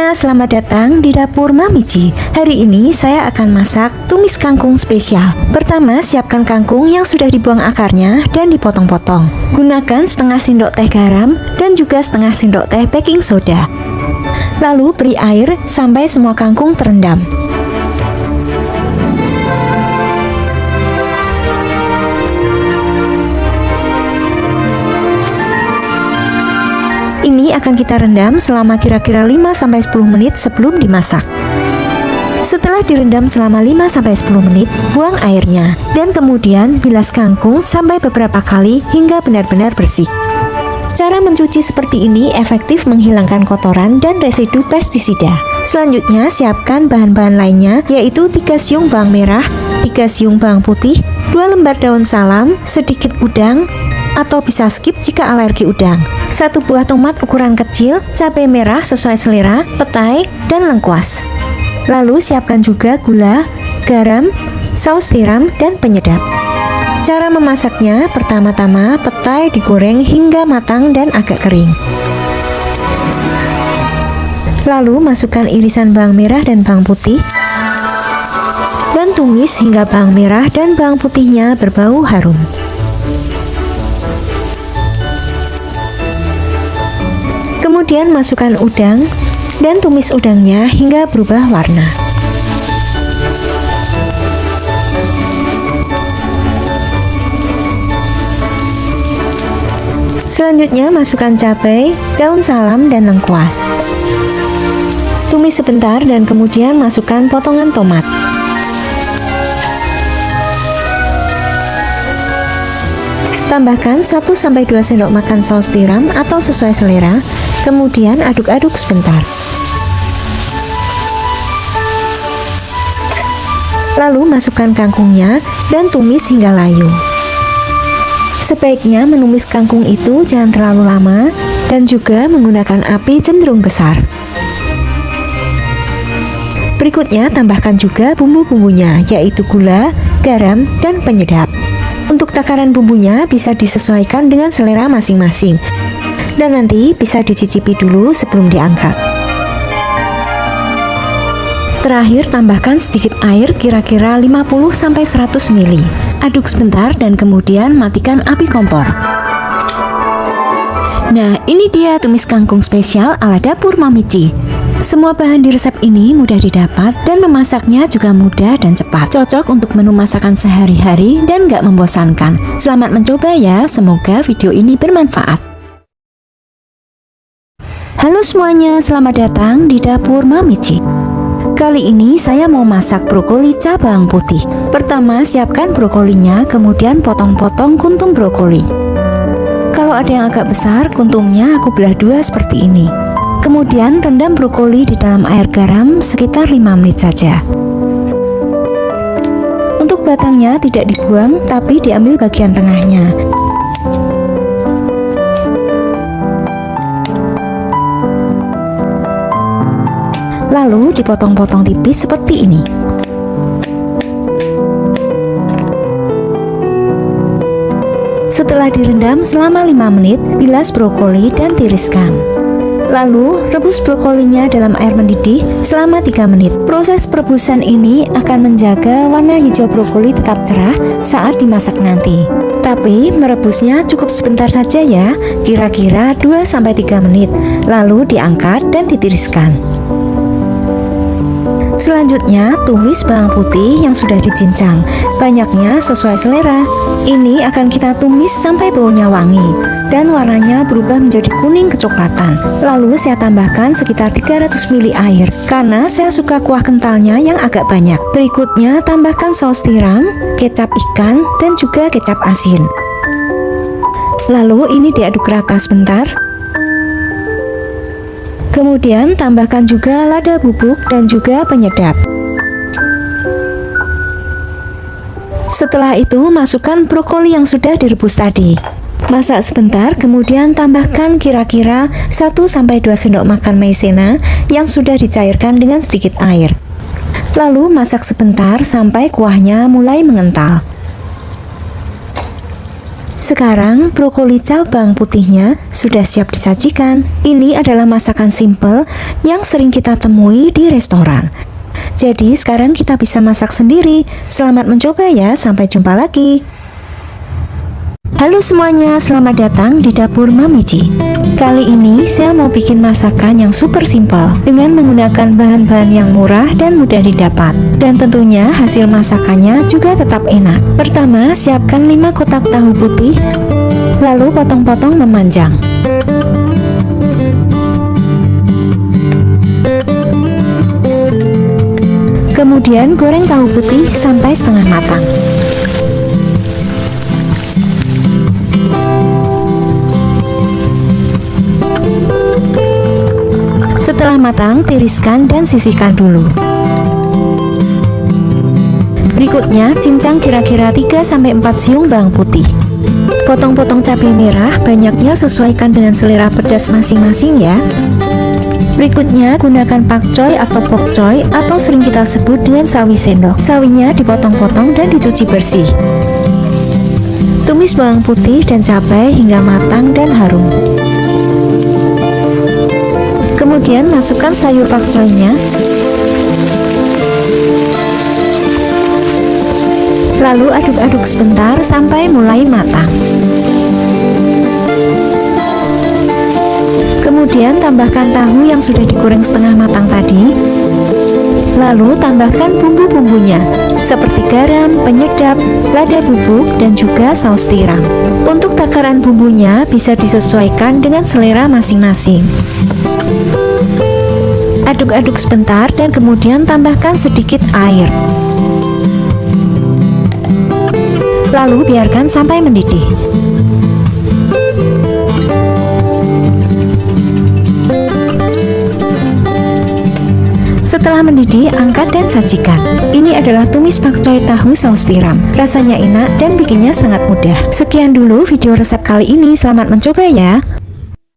semuanya, selamat datang di dapur Mamici. Hari ini saya akan masak tumis kangkung spesial. Pertama, siapkan kangkung yang sudah dibuang akarnya dan dipotong-potong. Gunakan setengah sendok teh garam dan juga setengah sendok teh baking soda. Lalu beri air sampai semua kangkung terendam. Ini akan kita rendam selama kira-kira 5-10 menit sebelum dimasak. Setelah direndam selama 5-10 menit, buang airnya dan kemudian bilas kangkung sampai beberapa kali hingga benar-benar bersih. Cara mencuci seperti ini efektif menghilangkan kotoran dan residu pestisida. Selanjutnya, siapkan bahan-bahan lainnya, yaitu 3 siung bawang merah, 3 siung bawang putih, 2 lembar daun salam, sedikit udang, atau bisa skip jika alergi udang, 1 buah tomat ukuran kecil, cabai merah sesuai selera, petai, dan lengkuas. Lalu siapkan juga gula, garam, saus tiram, dan penyedap. Cara memasaknya, pertama-tama petai digoreng hingga matang dan agak kering. Lalu masukkan irisan bawang merah dan bawang putih, dan tumis hingga bawang merah dan bawang putihnya berbau harum. Kemudian masukkan udang dan tumis udangnya hingga berubah warna. Selanjutnya masukkan cabai, daun salam, dan lengkuas. Tumis sebentar dan kemudian masukkan potongan tomat. Tambahkan 1-2 sendok makan saus tiram atau sesuai selera, kemudian aduk-aduk sebentar. Lalu masukkan kangkungnya dan tumis hingga layu. Sebaiknya menumis kangkung itu jangan terlalu lama dan juga menggunakan api cenderung besar. Berikutnya tambahkan juga bumbu-bumbunya, yaitu gula, garam, dan penyedap. Untuk takaran bumbunya bisa disesuaikan dengan selera masing-masing, dan nanti bisa dicicipi dulu sebelum diangkat. Terakhir, tambahkan sedikit air kira-kira 50-100 ml. Aduk sebentar dan kemudian matikan api kompor. Nah, ini dia tumis kangkung spesial ala dapur Mamici. Semua bahan di resep ini mudah didapat dan memasaknya juga mudah dan cepat. Cocok untuk menu masakan sehari-hari dan gak membosankan. Selamat mencoba ya, semoga video ini bermanfaat. Halo semuanya, selamat datang di dapur Mamici. Kali ini saya mau masak brokoli cabang putih. Pertama, siapkan brokolinya, kemudian potong-potong kuntum brokoli. Kalau ada yang agak besar, kuntumnya aku belah 2 seperti ini. Kemudian rendam brokoli di dalam air garam sekitar 5 menit saja. Untuk batangnya tidak dibuang, tapi diambil bagian tengahnya. Lalu dipotong-potong tipis seperti ini. Setelah direndam selama 5 menit, bilas brokoli dan tiriskan. Lalu, rebus brokolinya dalam air mendidih selama 3 menit. Proses perebusan ini akan menjaga warna hijau brokoli tetap cerah saat dimasak nanti. Tapi, merebusnya cukup sebentar saja ya, kira-kira 2-3 menit. Lalu diangkat dan ditiriskan. Selanjutnya, tumis bawang putih yang sudah dicincang. Banyaknya sesuai selera. Ini akan kita tumis sampai baunya wangi dan warnanya berubah menjadi kuning kecoklatan. Lalu saya tambahkan sekitar 300 ml air karena saya suka kuah kentalnya yang agak banyak. Berikutnya tambahkan saus tiram, kecap ikan, dan juga kecap asin. Lalu ini diaduk rata sebentar. Kemudian tambahkan juga lada bubuk dan juga penyedap. Setelah itu masukkan brokoli yang sudah direbus tadi. Masak sebentar, kemudian tambahkan kira-kira 1-2 sendok makan maizena yang sudah dicairkan dengan sedikit air. Lalu masak sebentar sampai kuahnya mulai mengental. Sekarang brokoli cao bawang putihnya sudah siap disajikan. Ini adalah masakan simple yang sering kita temui di restoran. Jadi sekarang kita bisa masak sendiri. Selamat mencoba ya, sampai jumpa lagi. Halo semuanya, selamat datang di dapur Mamici. Kali ini saya mau bikin masakan yang super simpel dengan menggunakan bahan-bahan yang murah dan mudah didapat. Dan tentunya hasil masakannya juga tetap enak. Pertama, siapkan 5 kotak tahu putih, lalu potong-potong memanjang. Kemudian goreng tahu putih sampai setengah matang. Setelah matang, tiriskan dan sisihkan dulu. Berikutnya, cincang kira-kira 3-4 siung bawang putih. Potong-potong cabai merah, banyaknya sesuaikan dengan selera pedas masing-masing ya. Berikutnya, gunakan pakcoy atau pokcoy atau sering kita sebut dengan sawi sendok. Sawinya dipotong-potong dan dicuci bersih. Tumis bawang putih dan cabai hingga matang dan harum. Kemudian masukkan sayur pakcoynya, lalu aduk-aduk sebentar sampai mulai matang. Kemudian tambahkan tahu yang sudah digoreng setengah matang tadi, lalu tambahkan bumbu-bumbunya seperti garam, penyedap, lada bubuk, dan juga saus tiram. Untuk takaran bumbunya bisa disesuaikan dengan selera masing-masing. Aduk-aduk sebentar dan kemudian tambahkan sedikit air. Lalu biarkan sampai mendidih. Setelah mendidih, angkat dan sajikan. Ini adalah tumis pakcoy tahu saus tiram. Rasanya enak dan bikinnya sangat mudah. Sekian dulu video resep kali ini. Selamat mencoba ya.